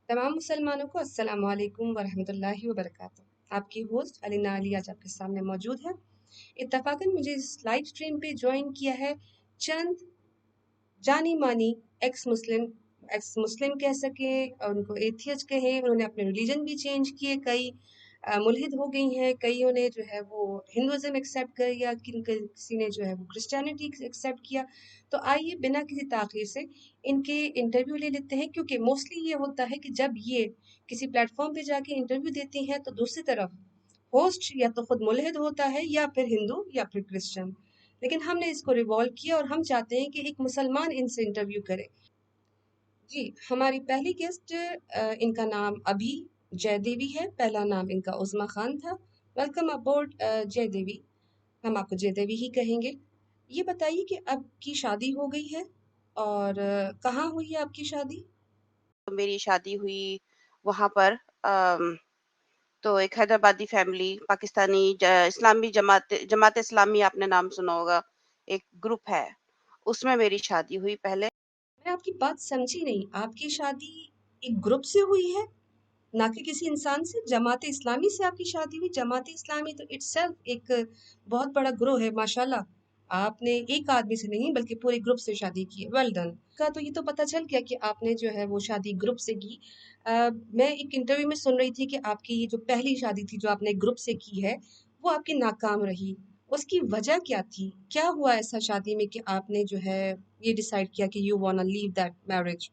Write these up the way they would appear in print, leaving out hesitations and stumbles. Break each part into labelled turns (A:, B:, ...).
A: तमाम मुसलमानों को अस्सलाम वालेकुम वरहमतुल्लाहि वबरकातुहू। आपकी होस्ट अलीना अली आज आपके सामने मौजूद है। इत्तफाकन मुझे इस लाइव स्ट्रीम पे ज्वाइन किया है चंद जानी मानी एक्स मुस्लिम कह सके, उनको एथियस्ट कहे, उन्होंने अपने रिलीजन भी चेंज किए, कई मुल्हिद हो गई हैं, कईयों ने जो है वो हिंदुज़म एक्सेप्ट कर लिया, किसी ने जो है वो क्रिश्चियनिटी एक्सेप्ट किया। तो आइए बिना किसी ताख़ीर से इनके इंटरव्यू ले लेते हैं, क्योंकि मोस्टली ये होता है कि जब ये किसी प्लेटफॉर्म पे जाके इंटरव्यू देती हैं तो दूसरी तरफ होस्ट या तो खुद मुल्हिद होता है या फिर हिंदू या फिर क्रिश्चियन। लेकिन हमने इसको रिवॉल्व किया और हम चाहते हैं कि एक मुसलमान इनसे इंटरव्यू करे। जी, हमारी पहली गेस्ट, इनका नाम अभी जयदेवी है, पहला नाम इनका उज़्मा खान था। Welcome aboard Jaidevi. हम आपको जयदेवी ही कहेंगे। ये बताइए कि अब की शादी हो गई है और कहाँ हुई है आपकी शादी?
B: मेरी शादी हुई वहाँ पर। तो एक हैदराबादी फैमिली, पाकिस्तानी इस्लामी जमात इस्लामी, आपने नाम सुना होगा, एक ग्रुप है, उसमें मेरी शादी हुई पहले।
A: मैं आपकी बात समझी नहीं। आपकी शादी एक ग्रुप से हुई है, ना कि किसी इंसान से? जमात इस्लामी से आपकी शादी हुई? जमात इस्लामी तो इट्सेल्फ एक बहुत बड़ा ग्रोह है, माशाल्लाह। आपने एक आदमी से नहीं बल्कि पूरे ग्रुप से शादी की है। Well done. का तो ये तो पता चल गया कि आपने जो है वो शादी ग्रुप से की। मैं एक इंटरव्यू में सुन रही थी कि आपकी ये जो पहली शादी थी जो आपने ग्रुप से की है, वो आपकी नाकाम रही। उसकी वजह क्या थी? क्या हुआ ऐसा शादी में कि आपने जो है ये डिसाइड किया कि यू वांना लीव दैट मैरिज?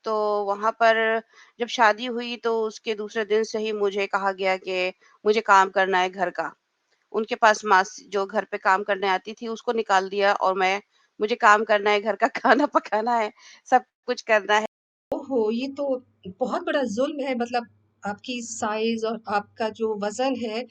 B: तो वहाँ पर जब शादी हुई तो उसके दूसरे दिन से ही मुझे कहा गया कि मुझे काम करना है घर का। उनके पास मास जो घर पे काम करने आती थी उसको निकाल दिया, और मुझे काम करना है, घर का खाना पकाना है, सब कुछ करना है।
A: ओहो! ये तो बहुत बड़ा ज़ुल्म है। मतलब आपकी साइज़ और आपका जो वज़न है,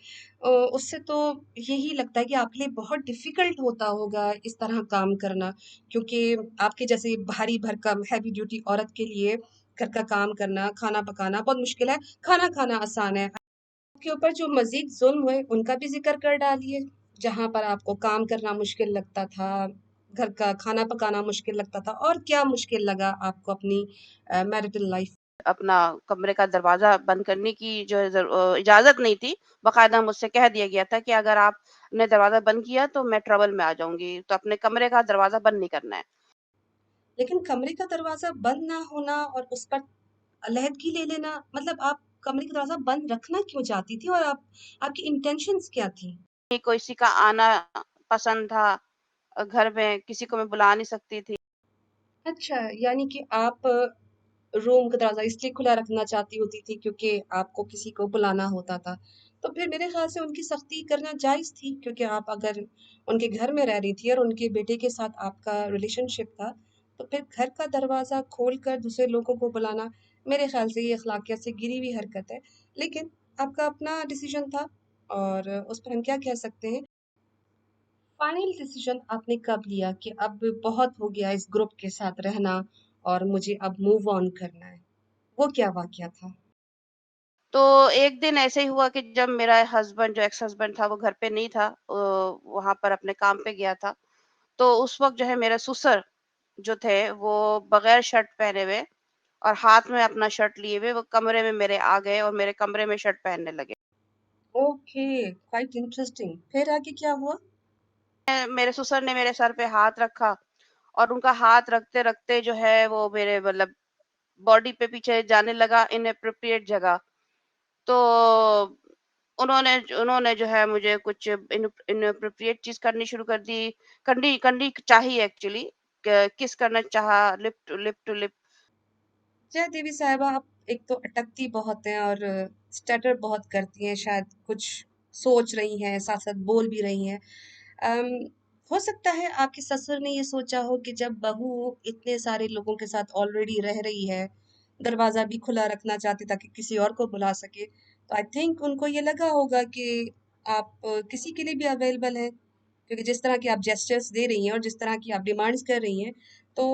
A: उससे तो यही लगता है कि आपके लिए बहुत डिफ़िकल्ट होता होगा इस तरह काम करना। क्योंकि आपके जैसे भारी-भरकम हेवी ड्यूटी औरत के लिए घर का काम करना, खाना पकाना बहुत मुश्किल है, खाना खाना आसान है। आपके ऊपर जो मज़ीद ज़ुल्म हुए, उनका भी ज़िक्र कर डालिए, जहाँ पर आपको काम करना मुश्किल लगता था, घर का खाना पकाना मुश्किल लगता था, और क्या मुश्किल लगा आपको अपनी मैरिटल लाइफ़?
B: अपना कमरे का दरवाज़ा बंद करने की जो है इजाज़त नहीं थी। बाकायदा मुझसे कह दिया गया था कि अगर आपने दरवाज़ा बंद किया तो मैं ट्रबल में आ जाऊँगी, तो अपने कमरे का दरवाज़ा बंद नहीं करना है।
A: लेकिन कमरे का दरवाज़ा बंद ना होना और उस पर अलहदगी ले लेना, मतलब आप कमरे का दरवाज़ा बंद रखना क्यों चाहती थी और आप आपकी इंटेंशंस क्या थी?
B: कि किसी का आना पसंद था, घर में किसी को मैं बुला नहीं सकती थी।
A: अच्छा, यानी कि आप रूम का दरवाज़ा इसलिए खुला रखना चाहती होती थी क्योंकि आपको किसी को बुलाना होता था। तो फिर मेरे ख़्याल से उनकी सख्ती करना जायज़ थी, क्योंकि आप अगर उनके घर में रह रही थी और उनके बेटे के साथ आपका रिलेशनशिप था, तो फिर घर का दरवाज़ा खोलकर दूसरे लोगों को बुलाना, मेरे ख़्याल से ये अख़लाक़ियत से गिरी हुई हरकत है। लेकिन आपका अपना डिसीज़न था और उस पर हम क्या कह सकते हैं। फाइनल डिसीज़न आपने कब लिया कि अब बहुत हो गया इस ग्रुप के साथ रहना और मुझे अब मूव ऑन करना है? वो क्या वाक़या था?
B: तो एक दिन ऐसे ही हुआ कि जब मेरा हस्बैंड, जो एक्स हस्बैंड था, वो घर पे नहीं था, वहाँ पर अपने काम पे गया था। तो उस वक़्त जो है मेरे ससुर जो थे वो बगैर शर्ट पहने हुए और हाथ में अपना शर्ट लिए हुए वो कमरे में मेरे आ गए और मेरे कमरे में शर्ट पहनने लगे।
A: Okay, quite interesting. फिर आगे क्या हुआ?
B: मेरे ससुर ने मेरे सर पे हाथ रखा और उनका हाथ रखते-रखते जो है वो मेरे मतलब बॉडी पे पीछे जाने लगा, इनएप्रोप्रिएट जगह। तो उन्होंने उन्होंने जो है मुझे कुछ इनएप्रोप्रिएट चीज़ करनी शुरू कर दी। करनी करनी चाहिए एक्चुअली, क किस करना चाहा, लिप टू लिप।
A: जय देवी साहिबा, आप एक तो अटकती बहुत हैं और स्टटर बहुत करती हैं, शायद कुछ सोच रही हैं, साथ-साथ बोल भी रही हैं। अम, हो सकता है आपके ससुर ने ये सोचा हो कि जब बहू इतने सारे लोगों के साथ ऑलरेडी रह रही है, दरवाज़ा भी खुला रखना चाहती ताकि किसी और को बुला सके, तो आई थिंक उनको ये लगा होगा कि आप किसी के लिए भी अवेलेबल हैं। क्योंकि जिस तरह के आप जेस्चर्स दे रही हैं और जिस तरह की आप डिमांड्स कर रही हैं, तो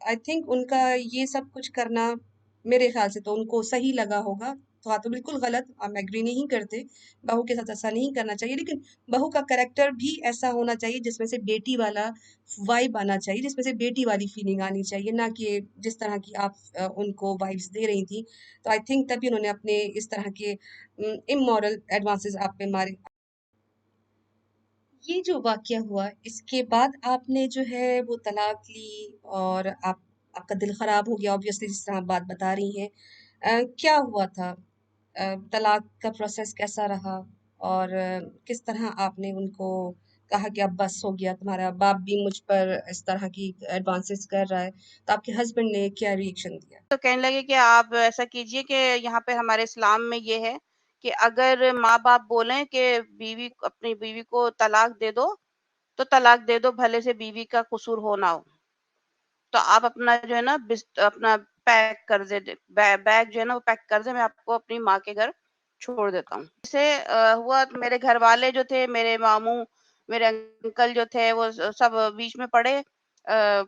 A: आई थिंक उनका ये सब कुछ करना मेरे ख्याल से तो उनको सही लगा होगा। तो बिल्कुल गलत, हम एग्री नहीं करते, बहू के साथ ऐसा नहीं करना चाहिए, लेकिन बहू का कैरेक्टर भी ऐसा होना चाहिए जिसमें से बेटी वाला वाइब आना चाहिए, जिसमें से बेटी वाली फीलिंग आनी चाहिए, ना कि जिस तरह की आप उनको वाइब्स दे रही थी। तो आई थिंक तभी उन्होंने अपने इस तरह के इमोरल एडवांसेस आप पे मारे। ये जो वाक़या हुआ, इसके बाद आपने जो है वो तलाक ली और आपका दिल ख़राब हो गया ऑब्वियसली, जिस तरह आप बात बता रही हैं। क्या हुआ था? तलाक का प्रोसेस कैसा रहा? और किस तरह आपने उनको कहा कि अब बस हो गया, तुम्हारा बाप भी मुझ पर इस तरह की एडवांसेस कर रहा है, तो आपके हस्बैंड ने क्या रिएक्शन दिया?
B: तो कहने लगे कि आप ऐसा कीजिए कि यहाँ पे हमारे इस्लाम में ये है कि अगर माँ-बाप बोलें कि अपनी बीवी को तलाक दे दो, तो तलाक दे दो, भले से बीवी का कसूर हो ना हो। तो आप अपना जो है ना अपना पैक कर बैग जो है ना वो पैक कर दें, मैं आपको अपनी माँ के घर छोड़ देता हूँ। जैसे हुआ तो मेरे घर वाले जो थे, मेरे मामू, मेरे अंकल जो थे वो सब बीच में पड़े,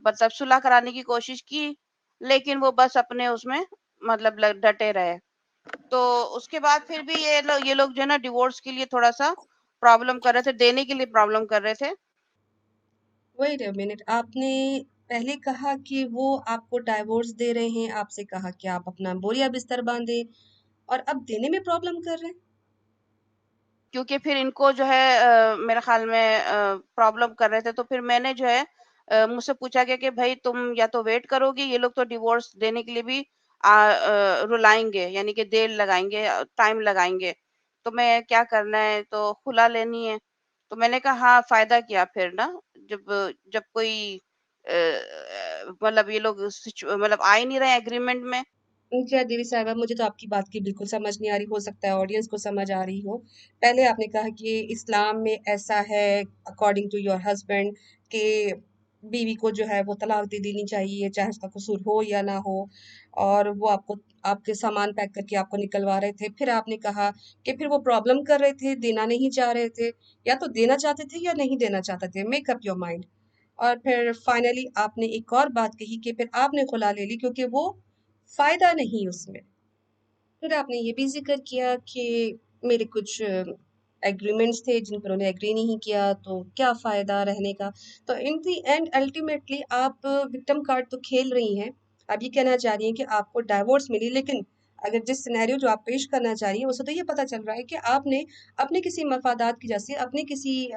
B: मतलब सुलह कराने की कोशिश की, लेकिन वो बस अपने उसमें मतलब डटे रहे। तो उसके बाद फिर भी ये लोग जो है ना डिवोर्स के लिए थोड़ा-सा प्रॉब्लम कर रहे थे, देने के लिए प्रॉब्लम कर रहे थे।
A: वेट अ मिनट, आपने पहले कहा कि वो आपको डाइवोर्स दे रहे हैं, आपसे कहा कि आप अपना बोरिया बिस्तर बांधे, और अब देने में प्रॉब्लम कर रहे हैं।
B: क्योंकि फिर इनको जो है मेरे ख़्याल में प्रॉब्लम कर रहे थे, तो फिर मैंने जो है मुझसे पूछा गया कि भई तुम या तो वेट करोगी, ये लोग तो डिवोर्स देने के लिए भी रुलाएँगे, यानी कि देर लगाएँगे, टाइम लगाएँगे। तो मैं क्या करना है, तो खुला लेनी है। तो मैंने कहा हाँ, फ़ायदा क्या फिर ना, जब जब कोई मतलब ये लोग मतलब आ ही नहीं रहे हैं एग्रीमेंट में।
A: क्या देवी साहिबा, मुझे तो आपकी बात की बिल्कुल समझ नहीं आ रही, हो सकता है ऑडियंस को समझ आ रही हो। पहले आपने कहा कि इस्लाम में ऐसा है, अकॉर्डिंग टू योर हस्बैंड, कि बीवी को जो है वो तलाक दे देनी चाहिए, चाहे उसका कसूर हो या ना हो। और वो आपको आपके सामान पैक करके आपको निकलवा रहे थे। फिर आपने कहा कि फिर वो प्रॉब्लम कर रहे थे, देना नहीं चाह रहे थे, या तो देना चाहते थे या नहीं देना चाहते थे, मेक अप योर माइंड। और फिर फाइनली आपने एक और बात कही कि फिर आपने खुला ले ली क्योंकि वो फायदा नहीं उसमें। फिर आपने ये भी ज़िक्र किया कि मेरे कुछ एग्रीमेंट्स थे जिन पर उन्हें एग्री नहीं किया, तो क्या फ़ायदा रहने का। तो इन द एंड अल्टीमेटली आप विक्टिम कार्ड तो खेल रही हैं। आप ये कहना चाह रही हैं कि आपको डाइवोर्स मिली, लेकिन अगर जिस सिनेरियो जो आप पेश करना चाह रही हैं उससे तो ये पता चल रहा है कि आपने अपने किसी मफादात की वजह से, अपनी किसी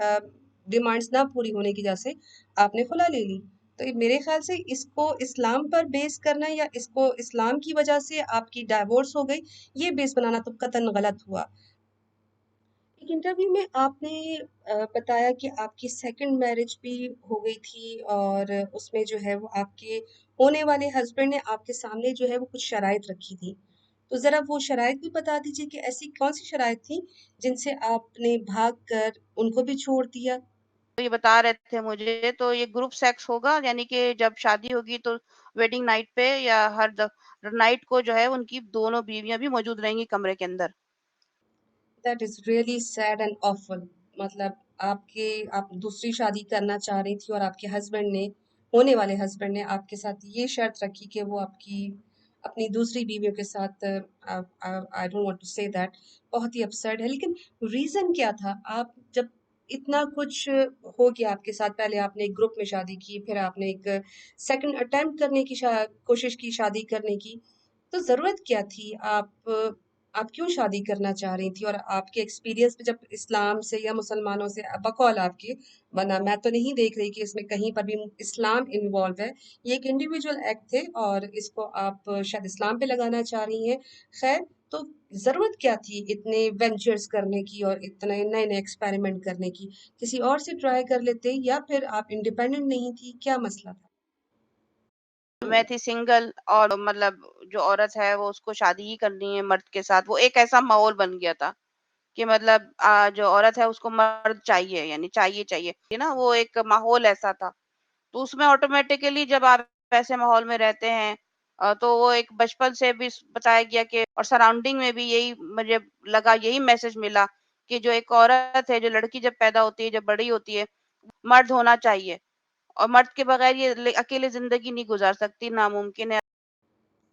A: डिमांड्स ना पूरी होने की वजह से आपने खुला ले ली। तो ये मेरे ख्याल से इसको इस्लाम पर बेस करना या इसको इस्लाम की वजह से आपकी डाइवोर्स हो गई, ये बेस बनाना तो कतई गलत हुआ। एक इंटरव्यू में आपने बताया कि आपकी सेकंड मैरिज भी हो गई थी, और उसमें जो है वो आपके होने वाले हस्बैंड ने आपके सामने जो है वो कुछ शराइत रखी थी। तो ज़रा वो शराइत भी बता दीजिए कि ऐसी कौन सी शराइत थी जिनसे आपने भाग कर उनको भी छोड़ दिया?
B: तो ये बता रहे थे मुझे, तो ये ग्रुप सेक्स होगा, यानी कि जब शादी होगी तो वेडिंग नाइट पे या हर नाइट को जो है उनकी दोनों बीवियां भी मौजूद रहेंगी कमरे के अंदर।
A: That is really sad and awful. मतलब आप दूसरी शादी करना चाह रही थी और आपके हस्बैंड ने, होने वाले हस्बैंड ने आपके साथ ये शर्त रखी कि वो आपकी अपनी दूसरी बीवियों के साथ, I don't want to say that, बहुत ही अपसेट है। लेकिन रीजन क्या था? आप जब इतना कुछ हो गया आपके साथ, पहले आपने एक ग्रुप में शादी की, फिर आपने एक सेकंड अटेम्प्ट करने की कोशिश की शादी करने की, तो ज़रूरत क्या थी? आप क्यों शादी करना चाह रही थी? और आपके एक्सपीरियंस में, जब इस्लाम से या मुसलमानों से बकौल आपके, वरना मैं तो नहीं देख रही कि इसमें कहीं पर भी इस्लाम इन्वॉल्व है। ये एक इंडिविजुअल एक्ट थे और इसको आप शायद इस्लाम पे लगाना चाह रही हैं। खैर, तो ज़रूरत क्या थी इतने वेंचर्स करने की और इतने नए-नए एक्सपेरिमेंट करने की? किसी और से ट्राई कर लेते, या फिर आप इंडिपेंडेंट नहीं थी? क्या मसला था?
B: मैं थी सिंगल, और मतलब जो औरत है वो उसको शादी ही करनी है मर्द के साथ। वो एक ऐसा माहौल बन गया था कि मतलब जो औरत है उसको मर्द चाहिए, यानी चाहिए चाहिए, ये ना वो एक माहौल ऐसा था। तो उसमें ऑटोमेटिकली जब आप ऐसे माहौल में रहते हैं, तो वो एक बचपन से भी बताया गया कि, और सराउंडिंग में भी यही मुझे लगा, यही मैसेज मिला कि जो एक औरत है, जो लड़की जब पैदा होती है, जब बड़ी होती है, मर्द होना चाहिए, और मर्द के बगैर ये अकेले जिंदगी नहीं गुजार सकती, नामुमकिन है।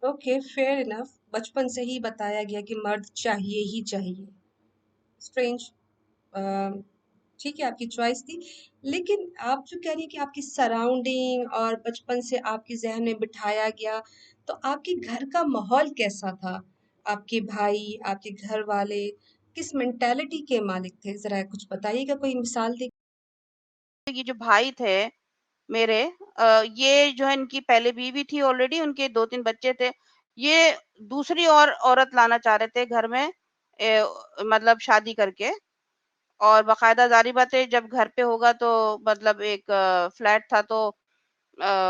A: Okay, fair enough. बचपन से ही बताया गया कि मर्द चाहिए ही चाहिए। स्ट्रेंज। ठीक है, आपकी चॉइस थी। लेकिन आप जो कह रही हैं कि आपकी सराउंडिंग और बचपन से आपके ज़हन में बिठाया गया, तो आपके घर का माहौल कैसा था? आपके भाई, आपके घर वाले किस मेंटालिटी के मालिक थे? ज़रा कुछ बताइएगा, कोई मिसाल दे।
B: ये जो भाई थे मेरे, ये जो है इनकी पहले बीवी थी ऑलरेडी, उनके 2-3 बच्चे थे। ये दूसरी और औरत लाना चाह रहे थे घर में, मतलब शादी करके। और बाकायदा ज़ाहिर बात है जब घर पे होगा तो मतलब एक फ्लैट था, तो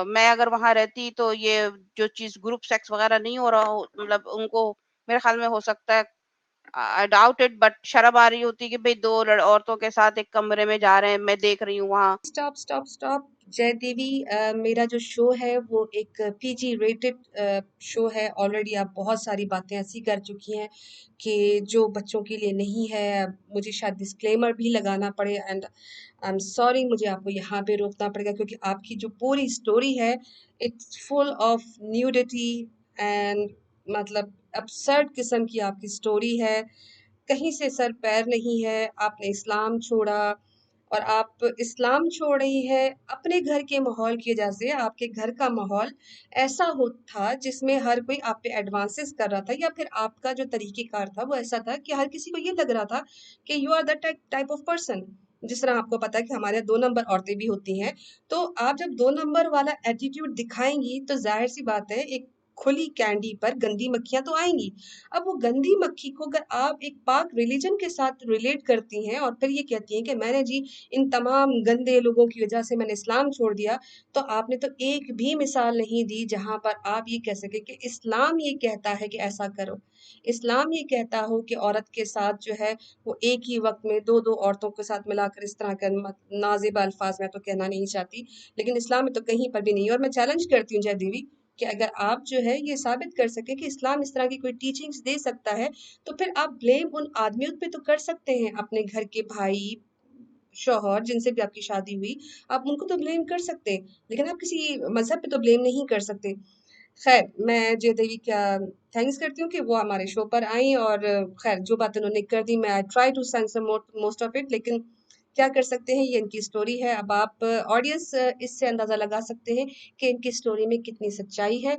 B: मैं अगर वहाँ रहती तो ये जो चीज़ ग्रुप सेक्स वगैरह नहीं हो रहा हो, मतलब उनको मेरे ख़्याल में हो सकता है, आई डाउट इट, बट शर्म आ रही होती कि भई 2 औरतों के साथ एक कमरे में जा रहे हैं, मैं देख रही हूँ वहाँ।
A: Stop stop stop. जय देवी, मेरा जो शो है वो एक पीजी रेटेड शो है। ऑलरेडी आप बहुत सारी बातें ऐसी कर चुकी हैं कि जो बच्चों के लिए नहीं है। मुझे शायद डिस्क्लेमर भी लगाना पड़े, एंड आई एम सॉरी, मुझे आपको यहाँ पे रोकना पड़ेगा क्योंकि आपकी जो पूरी स्टोरी है, it's full of nudity and मतलब absurd किस्म की आपकी स्टोरी है। कहीं से सर पैर नहीं है। आपने इस्लाम छोड़ा और आप इस्लाम छोड़ रही है अपने घर के माहौल की वजह से। आपके घर का माहौल ऐसा हो था जिसमें हर कोई आप पे एडवांसेस कर रहा था, या फिर आपका जो तरीकेकार था वो ऐसा था कि हर किसी को ये लग रहा था कि you are the type of person. जिस तरह आपको पता है कि हमारे यहाँ 2 नंबर औरतें भी होती हैं, तो आप जब 2 नंबर वाला एटीट्यूड दिखाएंगी तो जाहिर सी बात है एक खुली कैंडी पर गंदी मक्खियां तो आएंगी। अब वो गंदी मक्खी को अगर आप एक पाक रिलीजन के साथ रिलेट करती हैं और फिर ये कहती हैं कि मैंने जी इन तमाम गंदे लोगों की वजह से मैंने इस्लाम छोड़ दिया, तो आपने तो एक भी मिसाल नहीं दी जहां पर आप ये कह सके कि इस्लाम ये कहता है कि ऐसा करो। इस्लाम ये कहता हो कि औरत के साथ जो है वो एक ही वक्त में दो दो औरतों के साथ मिलाकर इस तरह का नाजेबा अल्फाज मैं तो कहना नहीं चाहती, लेकिन इस्लाम में तो कहीं पर भी नहीं है। और मैं चैलेंज करती हूँ जय देवी कि अगर आप जो है ये साबित कर सके कि इस्लाम इस तरह की कोई टीचिंग्स दे सकता है, तो फिर आप ब्लेम उन आदमियों पे तो कर सकते हैं, अपने घर के भाई, शौहर जिनसे भी आपकी शादी हुई, आप उनको तो ब्लेम कर सकते हैं, लेकिन आप किसी मजहब पे तो ब्लेम नहीं कर सकते। खैर, मैं जय देवी का थैंक्स करती हूँ कि वो हमारे शो पर आई, और खैर जो बात उन्होंने कर दी मैं try to sensor most of it, लेकिन क्या कर सकते हैं, ये इनकी स्टोरी है। अब आप ऑडियंस इससे अंदाजा लगा सकते हैं कि इनकी स्टोरी में कितनी सच्चाई है